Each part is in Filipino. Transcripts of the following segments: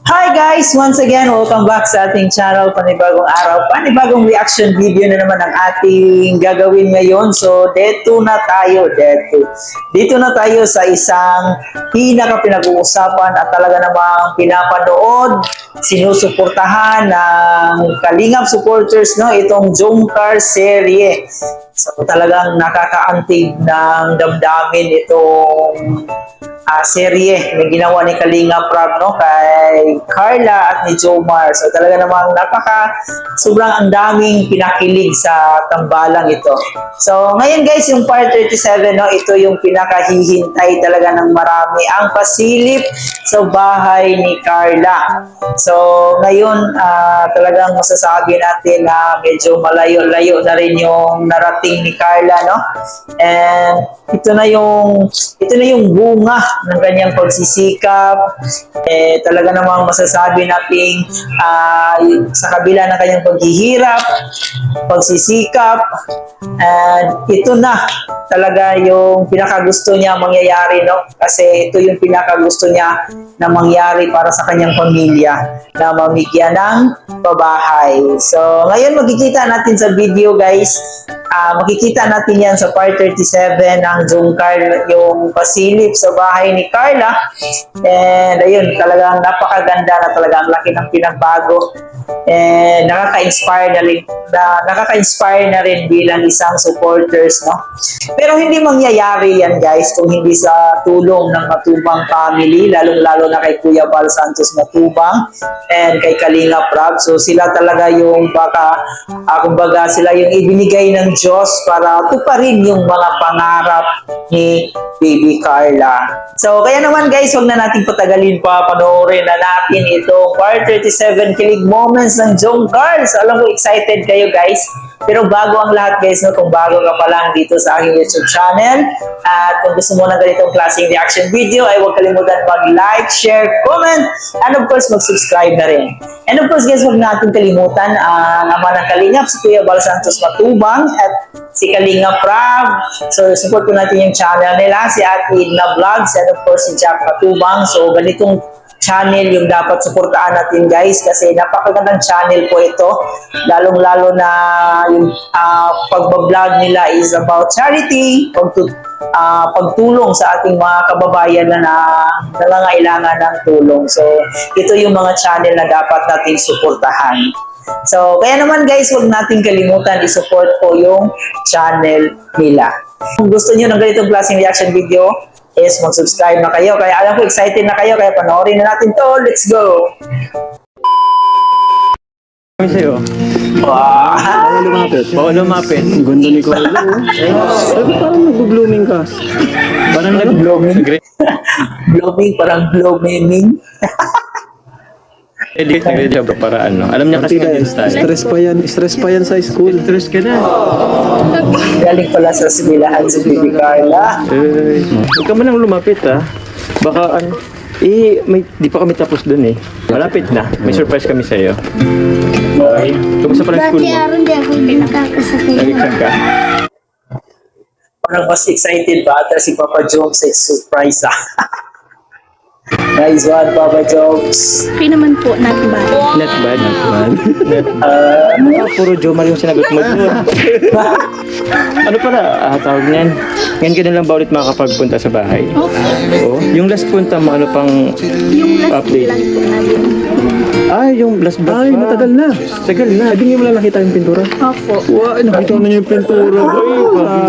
Hi guys! Once again, welcome back sa ating channel. Panibagong araw, panibagong reaction video na naman ang ating gagawin ngayon. So, dito na tayo. Dito na tayo sa isang pinaka-pinag-uusapan at talaga namang pinapanood, sinusuportahan ng Kalingap supporters, no? Itong Jungkar serye. So, talagang nakakaantig ng damdamin itong serye na ginawa ni Kalingap Prab, no, kay Carla at ni Jomar. So talaga namang sobrang ang daming pinakilig sa tambalang ito. So ngayon guys, yung part 37, no, ito yung pinakahihintay talaga ng marami, ang pasilip sa bahay ni Carla. So ngayon talagang masasabi natin na medyo malayo-layo na rin yung narating ni Carla, no? And ito na yung bunga ng kanyang pagsisikap. Talaga namang masasabi nating sa kabila ng kanyang paghihirap, pagsisikap, and ito na talaga yung pinakagusto niya mangyayari, no? Kasi ito yung pinakagusto niya na mangyari para sa kanyang pamilya, na mamigyan ng pabahay. So ngayon makikita natin sa video guys, makikita natin yan sa part 37 ng Jungkar, yung pasilip sa bahay ni Carla. And ayun, talagang napakaganda na talaga, ang laki ng pinagbago. And nakaka-inspire na rin bilang isang supporters, no? Pero hindi mangyayari yan guys kung hindi sa tulong ng Matubang family, lalong-lalo na kay Kuya Bal Santos Matubang and kay Kalingap Prab. So sila talaga yung kumbaga sila yung ibinigay ng Diyos para tuparin yung mga pangarap ni Baby Carla. So kaya naman guys, huwag na natin patagalin pa, panoorin na natin itong part 37 kilig moments ng Jungkar. So alam ko excited kayo guys. Pero bago ang lahat guys, no, kung bago ka pa lang dito sa aking YouTube channel at kung gusto mo ng ganitong klaseng reaction video, ay huwag kalimutan mag-like, share, comment, and of course mag-subscribe na rin. And of course guys, huwag natin kalimutan ang ama ng Kalingap, si Kuya Bal Santos Matubang at si Kalingap Prab. So support po natin yung channel nila, si Ate Edna Vlogs, and of course si Jack Matubang. So ganitong channel yung dapat suportahan natin guys, kasi napakagandang channel po ito, lalong-lalo na yung pagbablog nila is about charity, pagtulong sa ating mga kababayan na nangangailangan ng tulong. So ito yung mga channel na dapat natin suportahan. So kaya naman guys, huwag natin kalimutan i-support po yung channel nila. Kung gusto niyo ng ganitong klaseng reaction video, is mag-subscribe na kayo. Kaya alam ko excited na kayo, kaya panoorin na natin to. Let's go! Kami sa'yo. Wow! Bawal lumapit. Ang ganda ni Carla. Parang nag-blooming ka. Parang nag-blooming. Blooming, parang blooming. Edit siya para ano. Alam niya kasi yung style. Stress pa yan sa school. Stress ka na. Galing pala sa sibilahan si Baby Carla. Huwag ka man lang lumapit ha. Baka ano. Di pa kami tapos dun eh. Malapit na. May surprise kami sa'yo. Okay. Kumusta pala yung school mo? Dati aron di ako nakakasakit. Nag-exam ka? Parang mas excited ba ata si Papa Jones sa surprise Nice one, Papa Jones. Free naman po, not bad. Not bad. Puro Jomar yung sinagot mo. Ano pala? Tawag niyan. Ngayon ka na lang ba ulit makakapagpunta sa bahay? Okay. Oo. Yung last punta mo, ano pang Yung last update? lang po natin. Yung last batch Ay, matagal na. Tagal na. Hindi mo lang nakita yung pintura. Opo. Wow, nakita mo na yung pintura.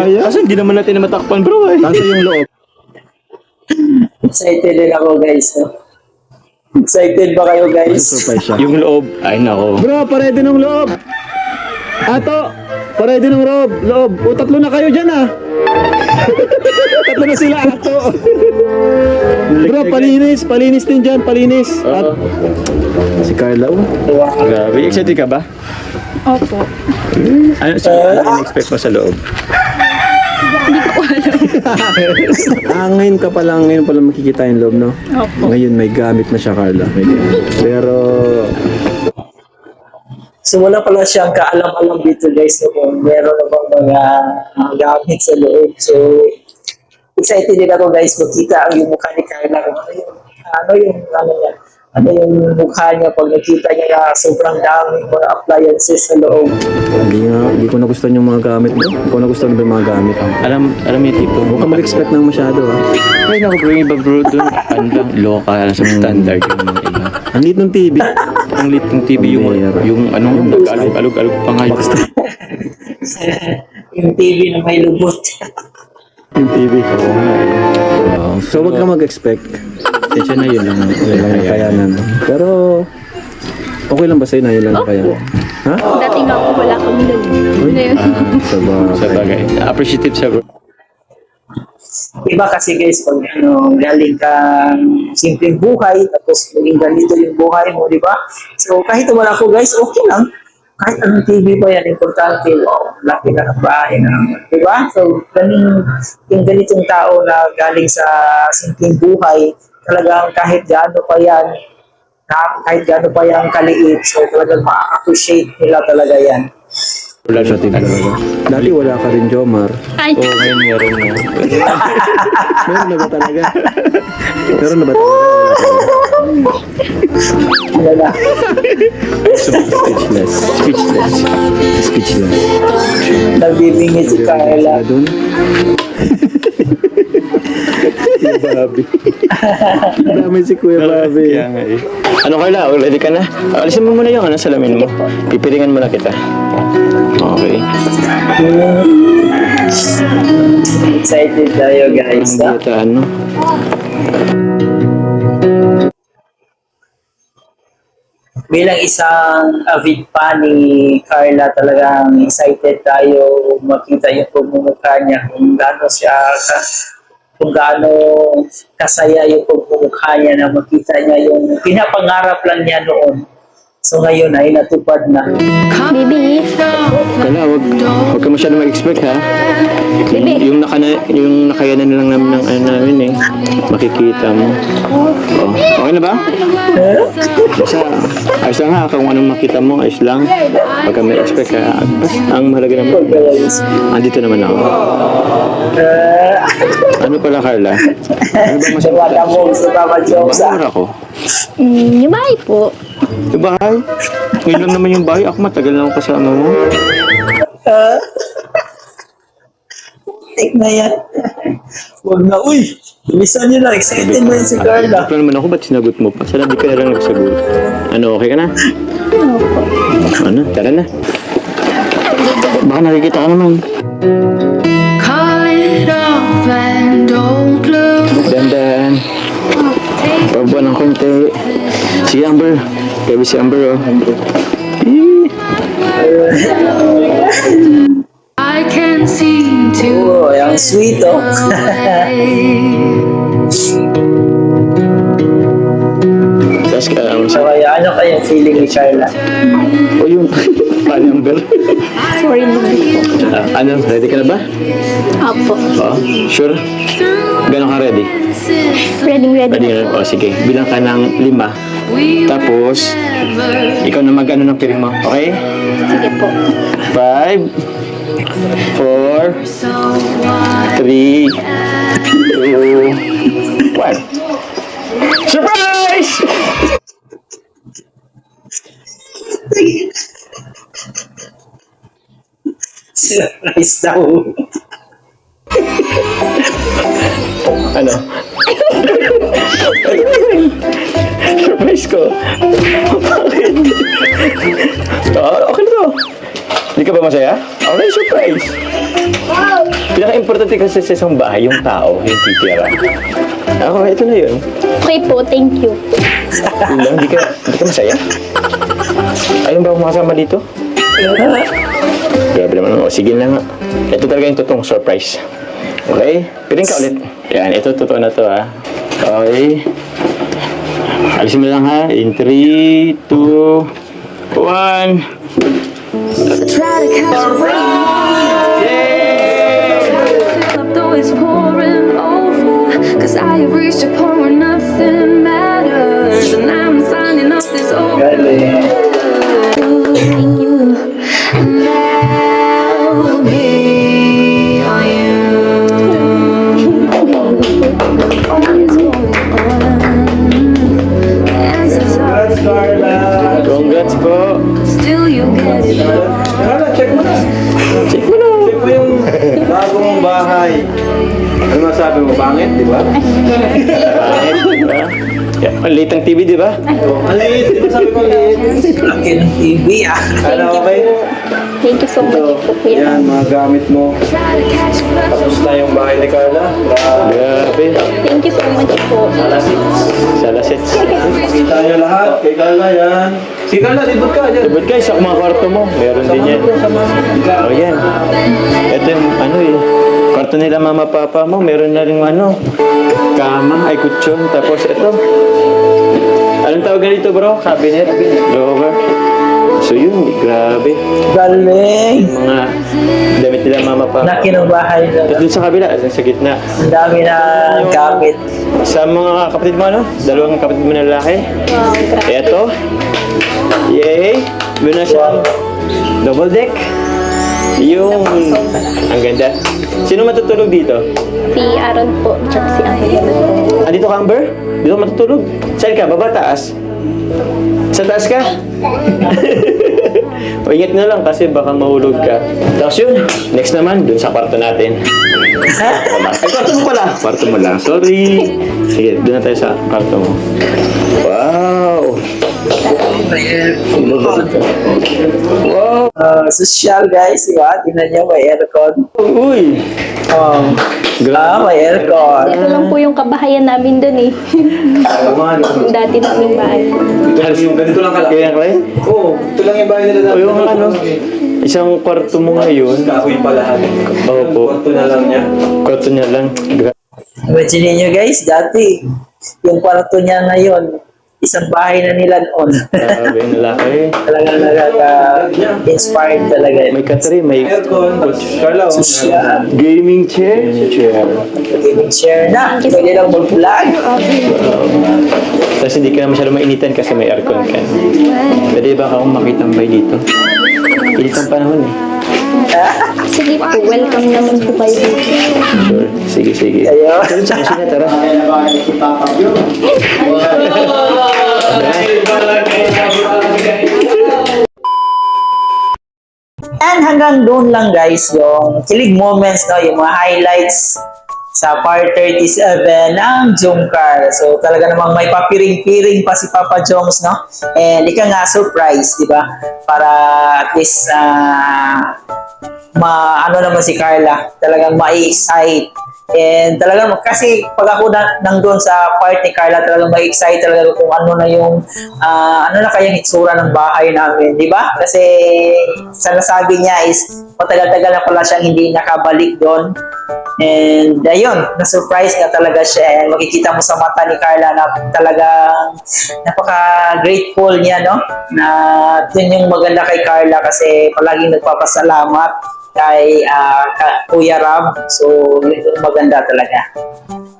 Ay, Kasi hindi naman natin na matakpan bro eh. nasa yung loob. Excited din ako guys. No? Excited ba kayo guys? Surprise siya. Yung loob, ay nako. Bro, parede ng loob. Ato, parede ng loob. O, tatlo na kayo dyan ah. Tatlo na sila, Ato. Bro, palinis din dyan, palinis. At si Carla, oh. Grabe, excited ka ba? Opo. Ano expect mo sa loob? Hindi ko alam. Ngayon pa lang makikita yung loob, no? Opo. Ngayon may gamit na siya, Carla. Pero, So wala pala siyang kaalam-alam dito guys, no, kung meron na bang mga gamit sa loob. So excited din ako guys makita ang yung mukha ni Carla. Ano yung niya, ano yung mukha niya pag nakita niya na sobrang daming mga appliances sa loob. Hindi ko nagustuhan yung mga gamit mo. Hindi ko nagustuhan ba yung mga gamit. Alam niyo tipo. Huwag ka mag-expect ng masyado ha. Ay naku bro, yung iba bro doon. Ano lang, local, substandard yung mga iba. Ang liit ng TV. Ang lit ng TV yung ano, nag-alog-alog pa nga yun. Yung TV na may lubot. Yung TV. So wag ka mag-expect. Tensya na yun lang. Yun lang yung kayanan. Pero okay lang ba sa'yo na yun lang yung kayanan? Ha? Dati nga po wala kami nun. Ngayon. Sa Sa bagay. Appreciative siya bro. Iba kasi guys, pag galing kang simpleng buhay, tapos maging ganito yung buhay mo, di ba? So kahit wala ko guys, okay lang. Kahit anong TV pa yan, importante, wow, laki na ng bahay na naman, di ba? So yung ganitong tao na galing sa simpleng buhay, talagang kahit gaano pa yan, kahit gaano pa yan kaliit, so talagang ma-appreciate nila talaga yan. Wala sa TV talaga. Dati wala ka rin, Jomar. Ay, Oo, ngayon meron na. Meron na ba talaga? Meron na ba talaga? Ano na? Speechless. Speechless. Speechless. Nagbibingit si Carla. Sila dun? Kuya Bobby. Dami si Kuya Bobby. Kaya nga eh. Ano Carla, ready ka na? Alisin mo muna yung salamin mo. Pipiringan mo na kita. Okay. Excited tayo guys. Ang dito ano? Bilang isang avid fan ni Carla, talagang excited tayo makita yung pagmumukha niya, kung gaano kasaya yung pagmumukha niya na makita niya yung pinapangarap lang niya noon. So ngayon ay natupad na. baby. Carla, wag ka masyado mag-expect ha. Bebe. Yung nakayanan lang namin ng ano namin eh. Makikita mo. Oh. Okay na ba? Basta, ayos lang ha. Kung anong makita mo, ayos lang. Wag ka may expect ha. Basta, ang mahalaga naman. Andito naman ako. Ano pala Carla? Ano ba Sa wala mo sa Papa Jokes. Bakit ako? Yung bahay po. Yung bahay? Ngayon lang naman yung bahay. Ako matagal na ako kasama mo. Take na yan. Huwag na, uy! Bilisan nyo na, excited na yun si Carla. Ano naman ako, ba't sinagot mo pa? Sana di ka na lang nagsagot. Ano, okay ka na? Ano, tara na. Baka nakikita ka naman. Call it off and don't look. Dandan. Pabuan ng konti. Si Amber. Gabi si Amber, oh. I can't seem to Oh, ang sweet, oh. Tapos ka, So, kaya ano kayang feeling ni Carla? o yung pani Amber. Sorry, baby po. Ano, ready ka na ba? Apo. Oo, sure? Gano'n ka ready? Ready Ready na. na? O, sige. Bilang ka ng 5. Tapos, ikaw na mag-ano ng piling mo. Okay? Sige po. 5, 4, 3, 2, 1. Surprise! Surprise daw. Ano? Surprise ko. Bakit? Okay na to. Hindi ka ba masaya? Okay, surprise. Pinaka-importante kasi sa isang bahay, yung tao, yung titira. Ako, ito na yun. Okay po, thank you. Yun lang, hindi ka masaya? Ayun ba akong makasama dito? Grabe naman. O, sige na nga. Ito talaga yung totoong surprise. Okay? Piling ka ulit. Yan, ito totoo na to ha. Okay. Alisin mo lang ha. In 3, 2, 1. try to catch a break. Fill up though it's pouring over. Cause I have reached a point where nothing matters. And I'm signing up this over. Galing. Thank you. And I'll be on you. What is going on? The answers Carla. Congrats po. Still you get it wrong. Carla, check mo na. Check mo na. Check mo yung bagong bahay. Ano masabi mo? Pangit, di ba? Bakit, diba? Yeah, ang liit ng TV, di ba? Ang liit. Di ba sabi ko ang liit? Laki ng TV ah. Ano, okay? Thank you so much po, Kuya. Yan, mga gamit mo. Try to catch a buzz. Tapos na yung bahay ni Carla. Grabe. Thank you so much po. Salasits. Kita nyo lahat. Kay Carla yan. Si Carla, libot ka dyan. But guys, sa mga kwarto mo, meron din yan. O yan. Ito yung ano eh. Kwarto nila mama papa mo, meron na rin ano. Kama, ay kutsyon. Tapos ito. Anong tawag na dito bro? Cabinet? Drawer? So yun, grabe. Galing. Mga damit nila mama papa. Laki ng bahay Tapos na. dun sa kabila, dun sa gitna. Ang dami na gamit. Sa mga kapatid mo ano? Dalawang kapatid mo na lalaki. Wow, grabe. Eto. Yay! Doon na siyang double deck. Yung... Ang ganda. Sino matutulog dito? Si Aaron po, tsaka si Angel po. Andito ka, Amber? Dito ka matutulog? Saan ka? Baba, taas? Sa taas ka? O, ingat na lang kasi baka mahulog ka. Tapos yun, next naman, dun sa kwarto natin. Ay, kwarto mo pala. Kwarto mo lang. Sorry. Sige, dun na tayo sa kwarto mo. Wow! Wow! Social guys, diba? Tingnan nyo, may aircon. Uy! May aircon. Ito lang po yung kabahayan namin dun eh. Yung dati naming bahay. Ito lang yung ganito lang kalaki. Kaya Clay? Oo, ito lang yung bahay nila O yung ano, isang kwarto mo ngayon. Kahoy pa lahat. Opo. Kwarto na lang niya. Kwarto niya lang. Imagine nyo guys, dati, yung kwarto niya ngayon, isang bahay na nila noon. Grabe yung lalaki. Talagang nakaka-inspired talaga. May katri, may Aircon. Carla, Social. gaming chair. Gaming chair na. Pwede lang mag-vlog. Tapos hindi ka na masyado mainitan kasi may aircon ka. Pwede ba akong makitambay dito? Init ang panahon eh. Sige po, welcome naman po kayo dito. Sure. Sige, sige. Ayun. Tara sa kusina, tara. And hanggang doon lang guys, yung kilig moments, no, yung mga highlights sa part 37 ng Jungkar. So talaga namang may papiring-piring pa si Papa Joms, no? And ika nga surprise, di ba? Para at least ano naman si Carla, talagang ma-excite. And talagang kasi pag ako nandun sa part ni Carla, talagang ma-excite talaga kung ano na yung ano na kayang itsura ng bahay namin, di ba? Kasi sa nasabi niya is matagal-tagal na pala siyang hindi nakabalik doon. And ayun, na-surprise nga talaga siya. And makikita mo sa mata ni Carla na talagang napaka-grateful niya, no? Na yun yung maganda kay Carla kasi palaging nagpapasalamat kay Kuya Rab. So, yun yung maganda talaga.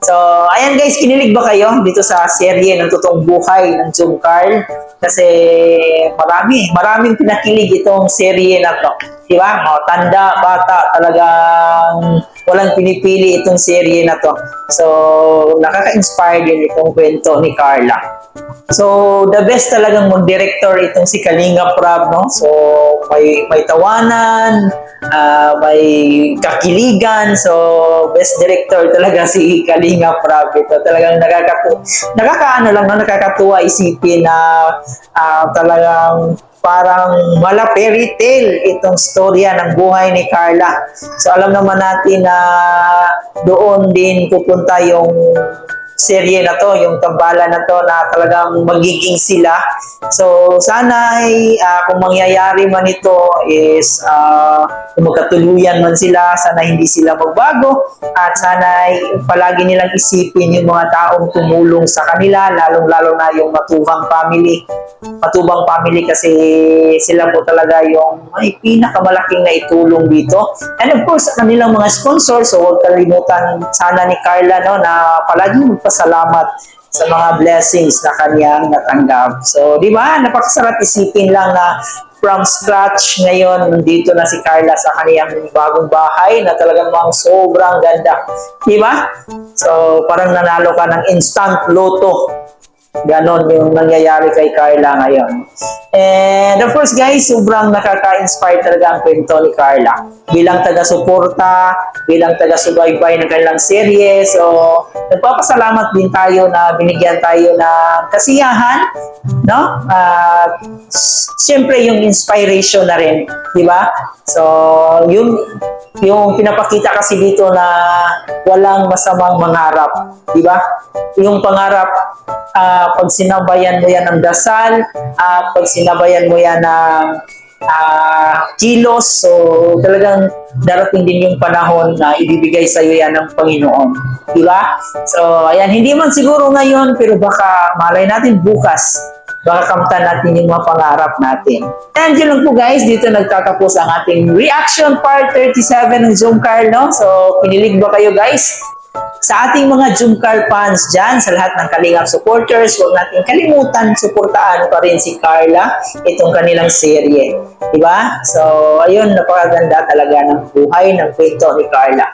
So, ayan guys, kinilig ba kayo dito sa serye ng totoong buhay ng Jungkar? Kasi maraming pinakilig itong serye na to. Diba? Tanda, bata, talagang walang pinipili itong serye na to. So, nakaka-inspire din itong kwento ni Carla. So, the best talagang mag-director itong si Kalinga Prab, no? So, may tawanan, may kakiligan. So, best director talaga si Kalinga Prab. Ito talagang nakakatuwa isipin na talagang parang mala fairy tale itong storya ng buhay ni Carla. So alam naman natin na doon din pupunta yung serye na to, yung tambala na to na talagang magiging sila. So sana ay kung mangyayari man ito is kung magkatuluyan man sila, sana hindi sila magbago at sana ay palagi nilang isipin yung mga taong tumulong sa kanila, lalong-lalo na yung Matubang family. Matubang family kasi sila po talaga yung may pinakamalaking na itulong dito. And of course, kanilang mga sponsors, so huwag kalimutan sana ni Carla, no, na palaging magpasalamat sa mga blessings na kanyang natanggap. So, di ba? Napakasarap isipin lang na from scratch ngayon, nandito na si Carla sa kaniyang bagong bahay na talagang mga sobrang ganda. Di ba? So, parang nanalo ka ng instant loto. Ganon yung nangyayari kay Carla ngayon. And of course guys, sobrang nakaka-inspire talaga ang kwento ni Carla. Bilang taga-suporta, bilang taga-subaybay ng kanilang serye. So, nagpapasalamat din tayo na binigyan tayo ng kasiyahan, no? Siyempre yung inspiration na rin, di ba? So, yung pinapakita kasi dito na walang masamang mangarap, di ba? Yung pangarap, pag sinabayan mo yan ng dasal, pag sinabayan mo yan ng kilos, so talagang darating din yung panahon na ibibigay sa iyo yan ng Panginoon. Di ba? So, ayan, hindi man siguro ngayon, pero baka malay natin bukas, baka kamtan natin yung mga pangarap natin. And yun lang po guys, dito nagtatapos ang ating reaction part 37 ng Jungkar, no? So, kinilig ba kayo guys? Sa ating mga Jungkar fans dyan, sa lahat ng Kalingap supporters, huwag natin kalimutan, suportaan pa rin si Carla, itong kanilang serye. Diba? So, ayun, napakaganda talaga ng buhay ng kwento ni Carla.